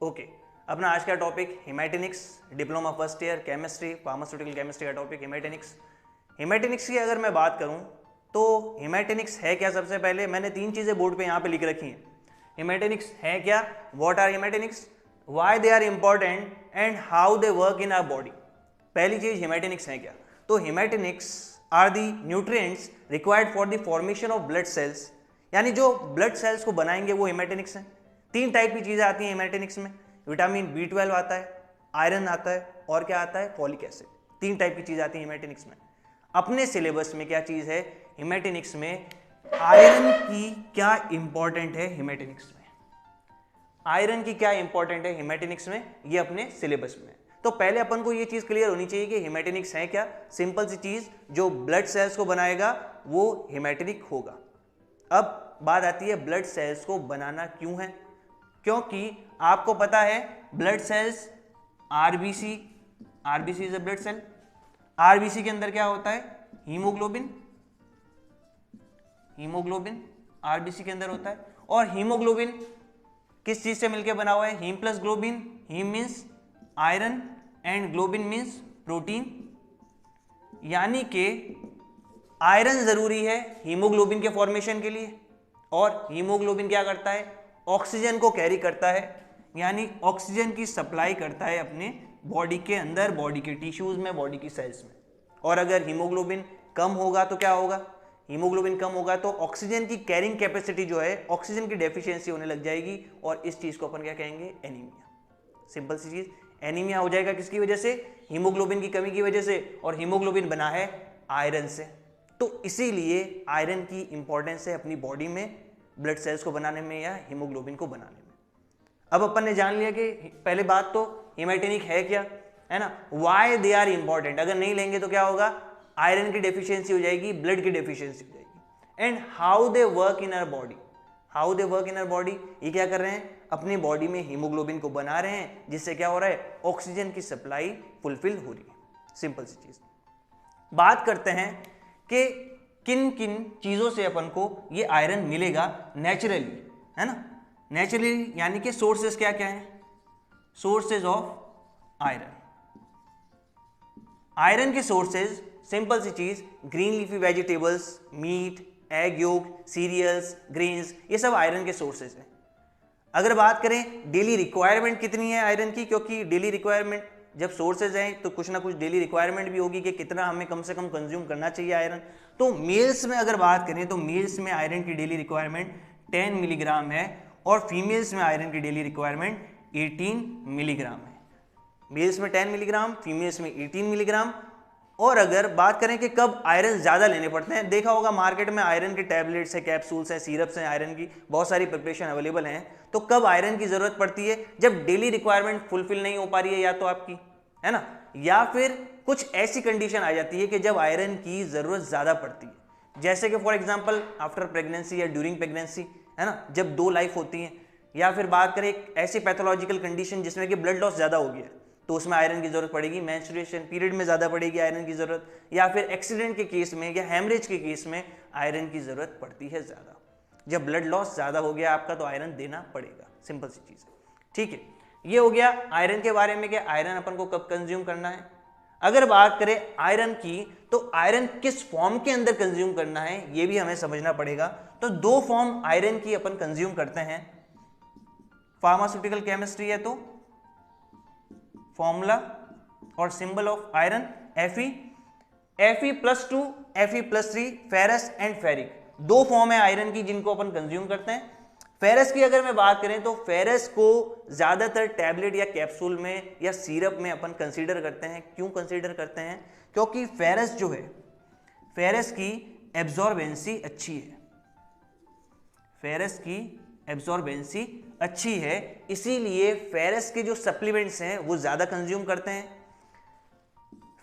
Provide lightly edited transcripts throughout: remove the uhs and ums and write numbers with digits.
Okay, अपना आज का topic haematinics, diploma first year chemistry, pharmaceutical chemistry का टॉपिक हेमेटेनिक्स। हेमेटेनिक्स की अगर मैं बात करूं तो हेमेटेनिक्स है क्या? सबसे पहले मैंने 3 चीज़ें बोर्ड पे यहाँ पे लिख रखी हैं। हेमेटेनिक्स है क्या, what are haematinics, why they are important and how they work in our body. पहली चीज हेमेटेनिक्स है क्या, तो haematinics are the nutrients required for the formation of blood cells, यानी जो ब्लड सेल्स को बनाएंगे वो हेमेटेनिक्स है। 3 टाइप की चीजें आती हैं हेमेटेनिक्स में, विटामिन B12 आता है, आयरन आता है और क्या आता है, फॉलिक एसिड। 3 टाइप की चीज आती है हेमेटेनिक्स में। अपने सिलेबस में क्या चीज है हेमेटेनिक्स में, आयरन की क्या इंपॉर्टेंट है हेमेटेनिक्स में, आयरन की क्या इंपॉर्टेंट है हेमेटेनिक्स में, ये अपने सिलेबस में। तो पहले अपन को ये चीज क्लियर होनी चाहिए कि हेमेटेनिक्स है क्या। सिंपल सी चीज, जो ब्लड सेल्स को बनाएगा वो हेमेटेनिक होगा। अब बात आती है ब्लड सेल्स को बनाना क्यों है, क्योंकि आपको पता है blood cells RBC is a blood cell. RBC के अंदर क्या होता है, हीमोग्लोबिन आरबीसी के अंदर होता है। और हीमोग्लोबिन किस चीज से मिलकर बना हुआ है, haem plus globin, haem means iron and globin means protein, यानी कि आयरन जरूरी है हीमोग्लोबिन के फॉर्मेशन के लिए। और हीमोग्लोबिन क्या करता है, ऑक्सीजन को कैरी करता है, यानी ऑक्सीजन की सप्लाई करता है अपने बॉडी के अंदर, बॉडी के टिश्यूज में, बॉडी की सेल्स में। और अगर हीमोग्लोबिन कम होगा तो क्या होगा, हीमोग्लोबिन कम होगा तो ऑक्सीजन की कैरिंग कैपेसिटी जो है, ऑक्सीजन की डेफिशिएंसी होने लग जाएगी और इस चीज को अपन क्या कहेंगे, एनीमिया। सिंपल सी चीज, एनीमिया हो जाएगा किसकी वजह से, हीमोग्लोबिन की कमी की वजह से, और हीमोग्लोबिन बना है आयरन से। तो इसीलिए आयरन की इंपॉर्टेंस है अपनी बॉडी में, ब्लड सेल्स को बनाने में या हीमोग्लोबिन को बनाने में। अब अपन ने जान लिया कि पहले बात तो हेमेटेनिक है क्या, है ना, व्हाई दे आर इंपॉर्टेंट। अगर नहीं लेंगे तो क्या होगा, आयरन की डेफिशिएंसी हो जाएगी, ब्लड की डेफिशिएंसी हो जाएगी। And how they work in our body, how they work in our body, ये क्या कर रहे हैं, अपनी बॉडी में हीमोग्लोबिन को बना रहे हैं, जिससे क्या हो रहा है, ऑक्सीजन की सप्लाई फुलफिल हो रही है। सिंपल सी चीज। बात करते हैं कि किन किन चीजों से अपन को ये आयरन मिलेगा नेचुरली, है ना। नेचुरली यानी कि सोर्सेस क्या क्या है, सोर्सेज ऑफ आयरन। आयरन के सोर्सेज सिंपल सी चीज, green leafy vegetables, meat, egg yolk, cereals, grains, ये सब आयरन के सोर्सेज हैं। अगर बात करें डेली रिक्वायरमेंट कितनी है आयरन की, क्योंकि डेली रिक्वायरमेंट जब सोर्सेज हैं तो कुछ ना कुछ डेली रिक्वायरमेंट भी होगी कि कितना हमें कम से कम कंज्यूम करना चाहिए आयरन। तो मेल्स में अगर बात करें तो मेल्स में आयरन की डेली रिक्वायरमेंट 10 मिलीग्राम है और फीमेल्स में आयरन की डेली रिक्वायरमेंट 18 मिलीग्राम है। मेल्स में 10 मिलीग्राम, फीमेल्स में 18 मिलीग्राम। और अगर बात करें कि कब आयरन ज़्यादा लेने पड़ते हैं, देखा होगा मार्केट में आयरन के टैबलेट्स है, कैप्सूल्स हैं, सिरप्स हैं, आयरन की बहुत सारी प्रिपरेशन अवेलेबल हैं। तो कब आयरन की ज़रूरत पड़ती है, जब डेली रिक्वायरमेंट फुलफिल नहीं हो पा रही है या तो आपकी, है ना, या फिर कुछ ऐसी कंडीशन आ जाती है कि जब आयरन की ज़रूरत ज़्यादा पड़ती है। जैसे कि फॉर एग्जाम्पल आफ्टर प्रेगनेंसी या ड्यूरिंग प्रेगनेंसी, है ना, जब 2 लाइफ होती हैं। या फिर बात करें एक ऐसी पैथोलॉजिकल कंडीशन जिसमें कि ब्लड लॉस ज़्यादा हो गया, तो उसमें आयरन की जरूरत पड़ेगी। मेंस्ट्रुएशन पीरियड में ज़्यादा पड़ेगी आयरन की ज़रूरत, या फिर एक्सीडेंट के केस में या हेमरेज के केस में आयरन की ज़रूरत पड़ती है ज़्यादा। जब ब्लड लॉस ज़्यादा हो गया आपका तो आयरन देना पड़ेगा, सिंपल सी चीज़। ठीक है, ये हो गया आयरन के बारे में कि आयरन अपन को कब कंज्यूम करना है। अगर बात करें आयरन की, तो आयरन किस फॉर्म के अंदर कंज्यूम करना है ये भी हमें समझना पड़ेगा। तो 2 फॉर्म आयरन की अपन कंज्यूम करते हैं। फार्मास्यूटिकल केमिस्ट्री है तो फॉर्मूला और symbol of iron Fe+2 Fe+3, ferrous and ferric. 2 form है आयरन की जिनको अपन कंज्यूम करते हैं। फेरस की अगर मैं बात करें तो फेरस को ज्यादातर टैबलेट या कैप्सूल में या सिरप में अपन कंसीडर करते हैं। क्यों कंसीडर करते हैं, क्योंकि फेरस जो है, फेरस की एब्जॉर्बेंसी अच्छी है, फेरस की एब्जॉर्बेंसी अच्छी है, इसीलिए फेरस के जो सप्लीमेंट्स हैं वो ज्यादा कंज्यूम करते हैं।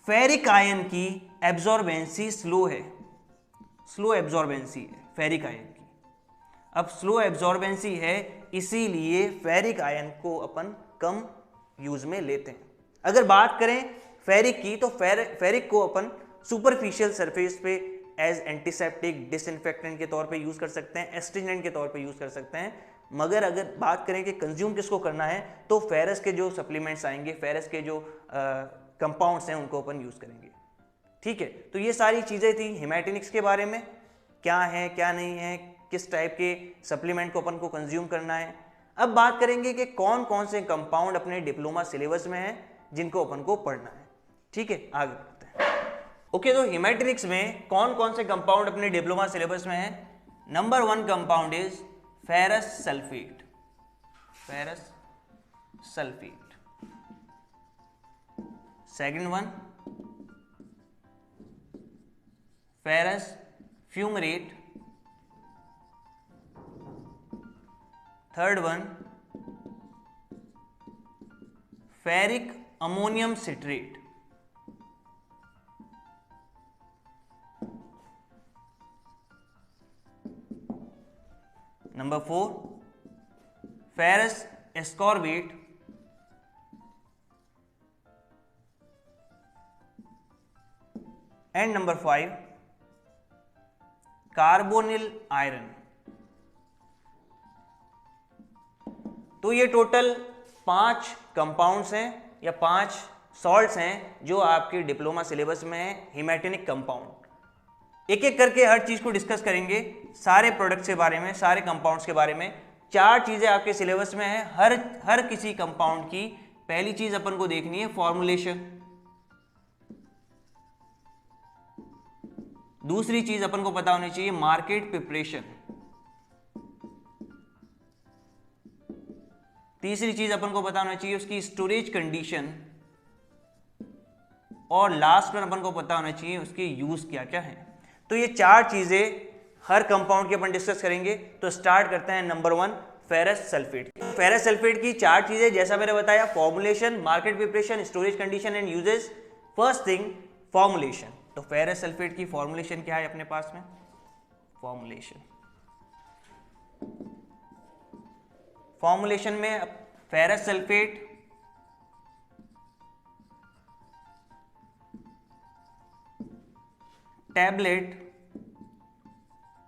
फेरिक आयन की एब्जॉर्बेंसी स्लो है, स्लो एब्जॉर्बेंसी है फेरिक आयन की। अब स्लो एब्जॉर्बेंसी है, इसीलिए फेरिक आयन को अपन कम यूज में लेते हैं। अगर बात करें फेरिक की, तो फेरिक को अपन सुपरफिशियल सरफेस पे एज एंटीसेप्टिक, डिसइंफेक्टेंट के तौर पे यूज कर सकते हैं, एस्ट्रिजेंट के तौर पे यूज कर सकते हैं। मगर अगर बात करें कि कंज्यूम किसको करना है तो फेरस के जो सप्लीमेंट्स आएंगे, फेरस के जो कंपाउंड्स हैं उनको अपन यूज़ करेंगे। ठीक है, तो ये सारी चीज़ें थी हेमेटोनिक्स के बारे में, क्या है क्या नहीं है, किस टाइप के सप्लीमेंट को अपन को कंज्यूम करना है। अब बात करेंगे कि कौन कौन से कंपाउंड अपने डिप्लोमा सिलेबस में हैं जिनको अपन को पढ़ना है। ठीक है, आगे बढ़ते हैं। ओके, तो हेमेटोनिक्स में कौन कौन से कंपाउंड अपने डिप्लोमा सिलेबस में हैं? Number 1 compound is ferrous sulphate, ferrous sulphate. Second one ferrous fumarate. Third one ferric ammonium citrate. Number 4 ferrous ascorbate. And number 5 carbonyl iron. तो ये टोटल 5 कंपाउंड्स हैं या 5 सॉल्ट्स हैं जो आपके डिप्लोमा सिलेबस में है, हेमेटोनिक कंपाउंड। एक एक करके हर चीज को डिस्कस करेंगे, सारे प्रोडक्ट्स के बारे में, सारे कंपाउंड्स के बारे में। 4 चीजें आपके सिलेबस में है। हर किसी कंपाउंड की पहली चीज अपन को देखनी है फॉर्मुलेशन, दूसरी चीज अपन को पता होनी चाहिए मार्केट प्रिपरेशन, तीसरी चीज अपन को पता होना चाहिए उसकी स्टोरेज कंडीशन, और लास्ट में अपन को पता होना चाहिए उसके यूज क्या क्या है। तो ये 4 चीजें हर कंपाउंड के अपन डिस्कस करेंगे। तो स्टार्ट करते हैं number 1 ferrous sulphate. Ferrous sulphate की 4 चीजें जैसा मैंने बताया, formulation, market preparation, storage condition and uses. First thing formulation. तो फेरस सल्फेट की फॉर्मुलेशन क्या है अपने पास में? फॉर्मुलेशन में ferrous sulphate tablet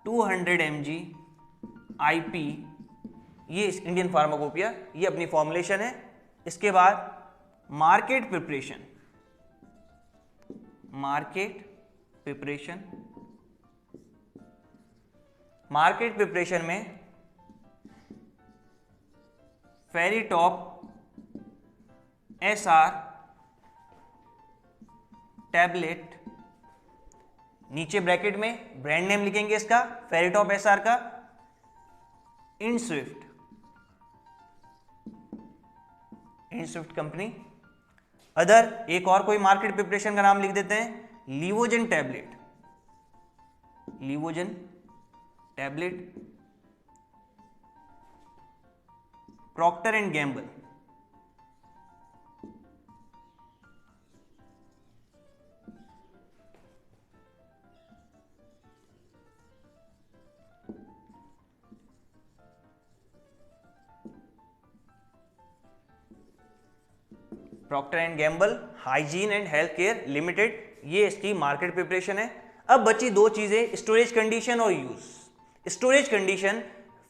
200 mg IP, ये इंडियन फार्माकोपिया, ये अपनी फॉर्मुलेशन है। इसके बाद मार्केट प्रिपरेशन, मार्केट प्रिपरेशन में फेरिटॉप SR टैबलेट, नीचे ब्रैकेट में ब्रांड नेम लिखेंगे इसका, फेरिटॉप SR का, इनस्विफ्ट कंपनी। अदर एक और कोई मार्केट प्रिपरेशन का नाम लिख देते हैं, Livogen tablet, Procter and Gamble. Procter and Gamble hygiene and health care limited, ये इसकी मार्केट प्रिपरेशन है। अब बची 2 चीजें, स्टोरेज कंडीशन और use. Storage condition,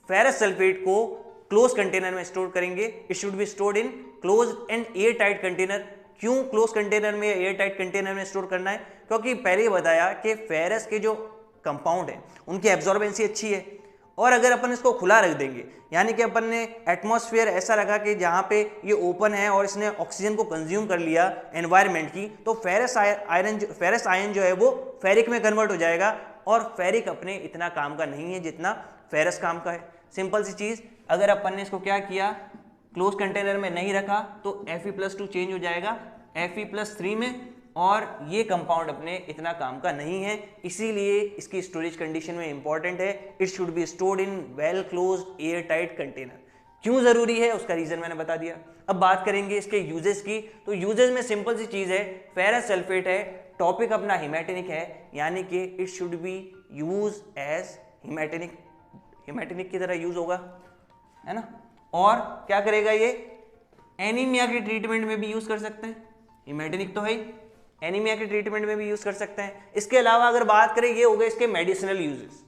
ferrous sulphate को क्लोज कंटेनर में स्टोर करेंगे। It should be stored in close and air tight container. क्यों क्लोज कंटेनर में, एयर टाइट कंटेनर में स्टोर करना है? क्योंकि पहले ही बताया कि फेरस के जो कंपाउंड है उनकी एब्जॉर्बेंसी अच्छी है, और अगर अपन इसको खुला रख देंगे, यानी कि अपन ने एटमॉस्फेयर ऐसा रखा कि जहाँ पे ये ओपन है और इसने ऑक्सीजन को कंज्यूम कर लिया एनवायरनमेंट की, तो फेरस आयन जो है वो फेरिक में कन्वर्ट हो जाएगा, और फेरिक अपने इतना काम का नहीं है जितना फेरस काम का है। सिंपल सी चीज़, अगर अपन ने इसको क्या किया, क्लोज कंटेनर में नहीं रखा तो Fe+2 चेंज हो जाएगा Fe+3 में, और ये कंपाउंड अपने इतना काम का नहीं है, इसीलिए इसकी स्टोरेज कंडीशन में इंपॉर्टेंट है। It should be stored in well closed air tight container. क्यों जरूरी है उसका रीजन मैंने बता दिया। अब बात करेंगे इसके यूजेस की। तो यूजेस में सिंपल सी चीज है, फेरस सल्फेट है, टॉपिक अपना हेमेटोनिक है, यानी कि it should be use as haematinic की तरह यूज होगा, है ना। और क्या करेगा ये, एनीमिया के ट्रीटमेंट में भी यूज कर सकते हैं, हेमेटोनिक तो है, एनीमिया के ट्रीटमेंट में भी यूज कर सकते हैं। इसके अलावा अगर बात करें, ये हो गए इसके मेडिसिनल यूजेस।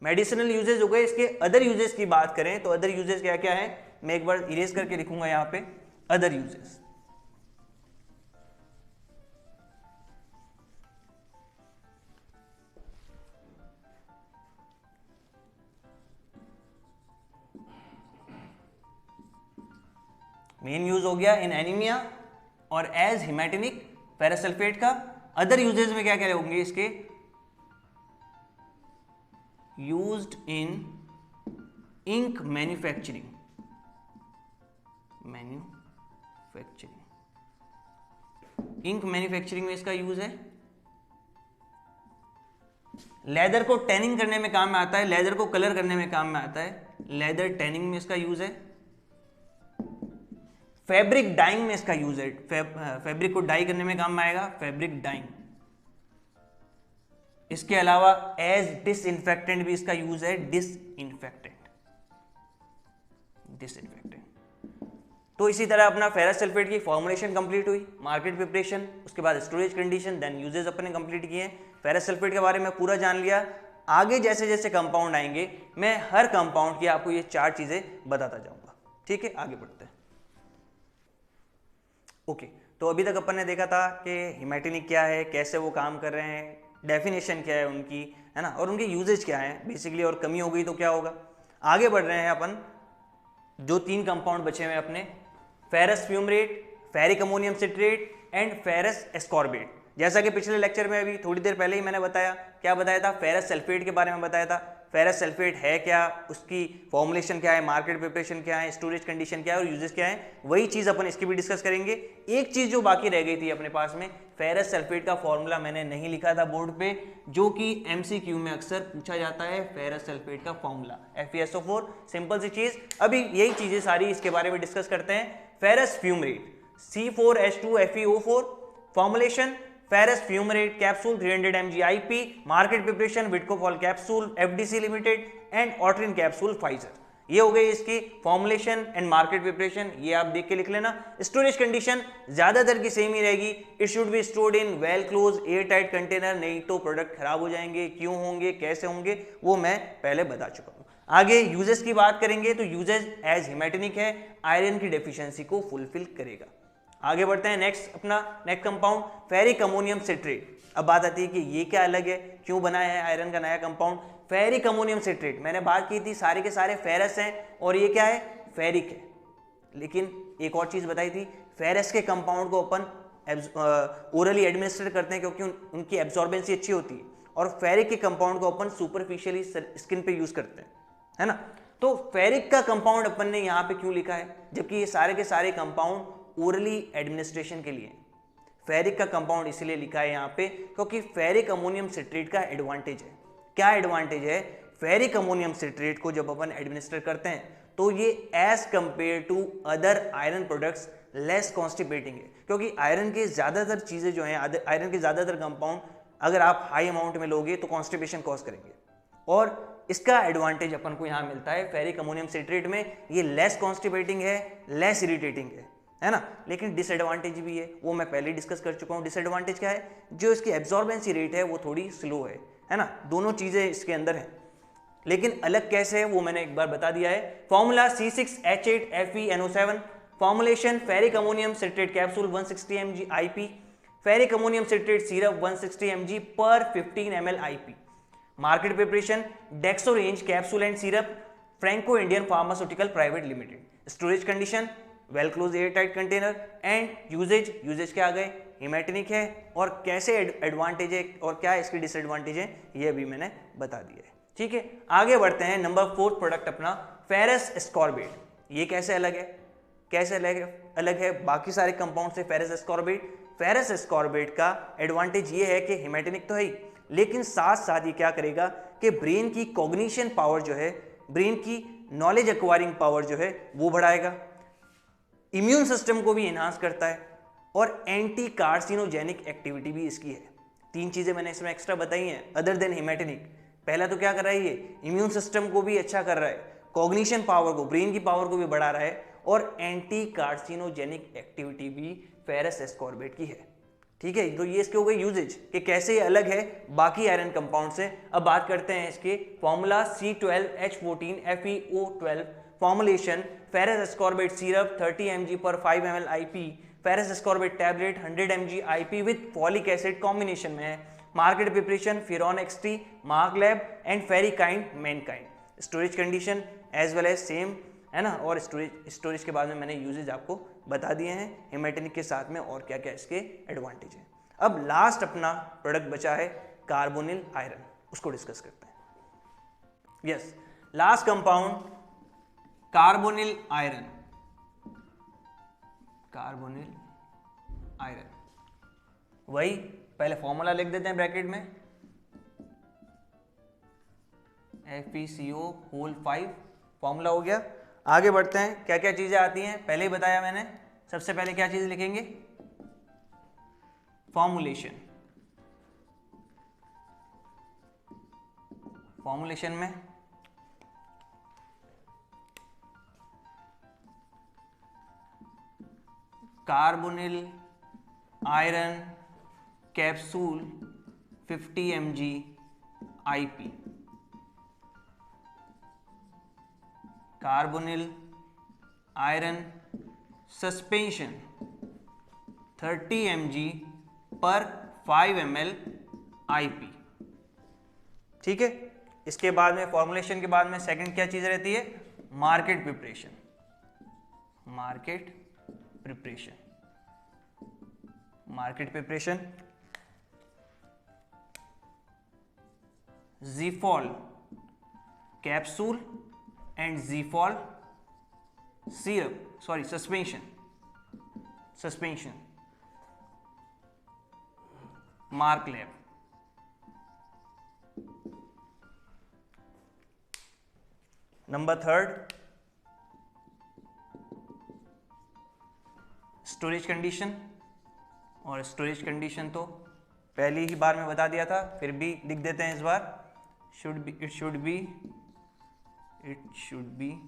मेडिसिनल यूजेज हो गए। इसके अदर यूजेस की बात करें तो अदर यूजेस क्या क्या है, मैं एक बार इरेज करके लिखूंगा यहाँ पे अदर यूजेस। मेन यूज हो गया इन एनीमिया और एज हिमेटिनिक फेरस सल्फेट का। अदर यूजेस में क्या क्या होंगे इसके, used in ink manufacturing, ink manufacturing में इसका यूज है। लेदर को टैनिंग करने में काम में आता है, लेदर को कलर करने में काम में आता है, लेदर टैनिंग में इसका यूज है। फैब्रिक डाइंग में इसका यूज है, फैब्रिक को डाई करने में काम में आएगा, फैब्रिक डाइंग। इसके अलावा एज डिसइंफेक्टेंट भी इसका यूज है, डिसइंफेक्टेंट। तो इसी तरह अपना फेरस सल्फेट की फॉर्मुलेशन कंप्लीट हुई, मार्केट प्रिपरेशन, उसके बाद स्टोरेज कंडीशन, देन यूजेस अपने कंप्लीट किए। फेरस सल्फेट के बारे में पूरा जान लिया। आगे जैसे जैसे कंपाउंड आएंगे मैं हर कंपाउंड की आपको ये 4 चीजें बताता जाऊंगा। ठीक है, आगे बढ़ते हैं। ओके, तो अभी तक अपन ने देखा था कि हिमेटिनिक क्या है, कैसे वो काम कर रहे हैं, डेफिनेशन क्या है उनकी, है ना, और उनके यूजेज क्या है बेसिकली, और कमी हो गई तो क्या होगा। आगे बढ़ रहे हैं अपन, जो 3 कंपाउंड बचे हुए अपने, ferrous fumarate, ferric ammonium citrate and ferrous ascorbate. जैसा कि पिछले लेक्चर में अभी थोड़ी देर पहले ही मैंने बताया, क्या बताया था, फेरस सल्फेट के बारे में बताया था। फेरस सल्फेट है क्या, उसकी फॉर्मुलेशन क्या है, मार्केट प्रिपरेशन क्या है, स्टोरेज कंडीशन क्या है और यूजेस क्या है, वही चीज अपन इसकी भी डिस्कस करेंगे। एक चीज जो बाकी रह गई थी अपने पास में, फेरस सल्फेट का फॉर्मूला मैंने नहीं लिखा था बोर्ड पे, जो कि एमसीक्यू में अक्सर पूछा जाता है, फेरस सल्फेट का फॉर्मूला FeSO4। सिंपल सी चीज, अभी यही चीजें सारी इसके बारे में डिस्कस करते हैं। Ferrous fumarate C4H2FeO4, formulation ferrous fumarate capsule 300 mg IP, market preparation Vitcofol capsule FDC limited and Autrin capsule Pfizer. ये हो गई इसकी फॉर्मुलेशन एंड मार्केट प्रिपरेशन, ये आप देख के लिख लेना। स्टोरेज कंडीशन ज्यादातर की सेम ही रहेगी, it should be stored in well close air tight container, नहीं तो प्रोडक्ट खराब हो जाएंगे। क्यों होंगे, कैसे होंगे, वो मैं पहले बता चुका हूं। आगे यूजेस की बात करेंगे तो यूजेस एज हिमेटिनिक है, आयरन की डेफिशिएंसी को फुलफिल करेगा। आगे बढ़ते हैं, next compound ferric ammonium citrate. अब बात आती है कि ये क्या अलग है, क्यों बनाया है आयरन का नया कंपाउंड। फेरिक अमोनियम सिट्रेट, मैंने बात की थी सारे के सारे फेरस हैं और ये क्या है, फेरिक है। लेकिन एक और चीज बताई थी, फेरस के कंपाउंड को अपन ओरली एडमिनिस्टर करते हैं क्योंकि उनकी एब्जॉर्बेंसी अच्छी होती है, और फेरिक के कंपाउंड को अपन सुपरफिशियली स्किन पे यूज करते हैं, है ना। तो फेरिक का कंपाउंड अपन ने यहाँ पे क्यों लिखा है, जबकि ये सारे के सारे कंपाउंड ओरली एडमिनिस्ट्रेशन के लिए। फेरिक का कंपाउंड इसलिए लिखा है यहाँ पे क्योंकि फेरिक अमोनियम सिट्रेट का एडवांटेज है। क्या एडवांटेज है, फेरिक अमोनियम सिट्रेट को जब अपन एडमिनिस्टर करते हैं तो ये as compare to other iron products less constipating है, क्योंकि आयरन के ज्यादातर चीजें जो हैं, आयरन के ज्यादातर कंपाउंड अगर आप हाई अमाउंट में लोगे तो कॉन्स्टिपेशन कॉज करेंगे, और इसका एडवांटेज अपन को यहाँ मिलता है फेरिक अमोनियम सिट्रेट में। ये लेस कॉन्स्टिपेटिंग है, लेस इरिटेटिंग है ना। लेकिन डिसएडवांटेज भी है, वो मैं पहले डिस्कस कर चुका हूँ। डिसएडवांटेज क्या है, जो इसकी एब्जॉर्बेंसी रेट है वो थोड़ी स्लो है ना। दोनों चीजें इसके अंदर हैं, लेकिन अलग कैसे है वो मैंने एक बार बता दिया है। Formula C6H8FeNO7, formulation ferric ammonium citrate capsule 160 mg IP, ferric ammonium citrate syrup 160 mg per 15 ml IP, market preparation Dexorange capsule and syrup, Franco Indian pharmaceutical private limited, storage condition well close air tight container and usages क्या आ गए, हिमेटिनिक है, और कैसे advantage है और क्या इसकी डिसएडवांटेज है ये भी मैंने बता दिया है। ठीक है, आगे बढ़ते हैं। नंबर 4 प्रोडक्ट अपना फेरस एस्कॉर्बेट। ये कैसे अलग है, अलग है बाकी सारे कंपाउंड से फेरस एस्कॉर्बेट। फेरस एस्कॉर्बेट का एडवांटेज ये है कि हिमेटिनिक तो है ही, लेकिन साथ साथ ये क्या करेगा कि ब्रेन की कॉग्निशन पावर जो है, ब्रेन की नॉलेज एक्वायरिंग पावर जो है वो बढ़ाएगा, इम्यून सिस्टम को भी एनहांस करता है, और एंटी कार्सिनोजेनिक एक्टिविटी भी इसकी है। 3 चीजें मैंने इसमें एक्स्ट्रा बताई हैं अदर देन हिमेटिनिक। पहला तो क्या कर रहा है, ये इम्यून सिस्टम को भी अच्छा कर रहा है, कॉग्निशन पावर को, ब्रेन की पावर को भी बढ़ा रहा है, और एंटी कार्सिनोजेनिक एक्टिविटी भी फेरस एस्कॉर्बेट की है। ठीक है, तो ये इसके हो गए यूजेज कि कैसे ये अलग है बाकी आयरन कंपाउंड से। अब बात करते हैं इसके formula C12H14FeO12 formulation ferrous ascorbate syrup 30 mg पर 5 ml IP, ferrous ascorbate tablet 100 mg IP with folic acid combination में है। Market preparation Feron XT, Mark Lab and Ferikind Mankind. Storage condition as well as same है ना, और storage के बाद में मैंने यूजेज आपको बता दिए हैं हेमेटोनिक के साथ में और क्या क्या इसके एडवांटेज है। अब लास्ट अपना प्रोडक्ट बचा है कार्बोनिल आयरन, उसको डिस्कस करते हैं। Yes, last compound carbonyl iron. Carbonyl iron वही पहले फॉर्मूला लिख देते हैं ब्रैकेट में, FeCO5 फॉर्मूला हो गया। आगे बढ़ते हैं, क्या क्या चीजें आती हैं पहले ही बताया मैंने। सबसे पहले क्या चीज लिखेंगे, फॉर्मुलेशन। फॉर्मुलेशन में carbonyl iron capsule 50 mg IP, carbonyl iron suspension 30 mg पर 5 ml IP। ठीक है, इसके बाद में फॉर्मुलेशन के बाद में सेकंड क्या चीज रहती है, market preparation. Market preparation, market preparation Zifol capsule and Zifol syrup, sorry suspension, suspension Mark Lab. Number third storage condition, और स्टोरेज कंडीशन तो पहली ही बार में बता दिया था, फिर भी लिख देते हैं इस बार। it should be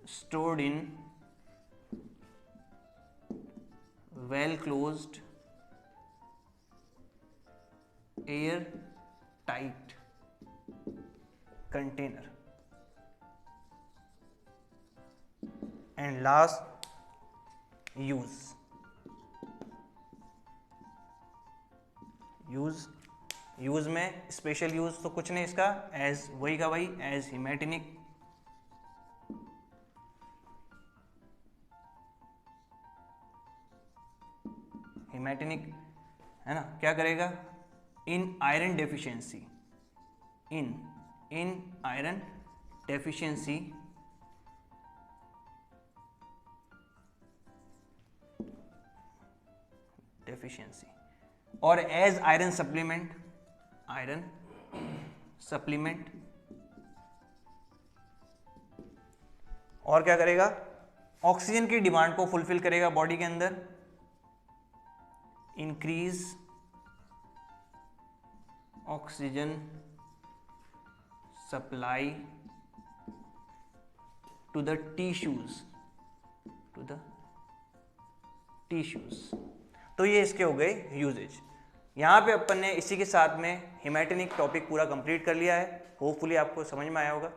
stored in well closed air tight container। and last use में स्पेशल यूज तो कुछ नहीं इसका, एज वही का वही, एज हेमेटोनिक। हेमेटोनिक है ना, क्या करेगा, in iron deficiency, in iron deficiency और as iron supplement, iron supplement. और क्या करेगा, ऑक्सीजन की डिमांड को फुलफिल करेगा बॉडी के अंदर, increase oxygen supply to the tissues, तो ये इसके हो गए यूजेज। यहाँ पे अपन ने इसी के साथ में हेमेटोनिक टॉपिक पूरा कंप्लीट कर लिया है। होपफुली आपको समझ में आया होगा।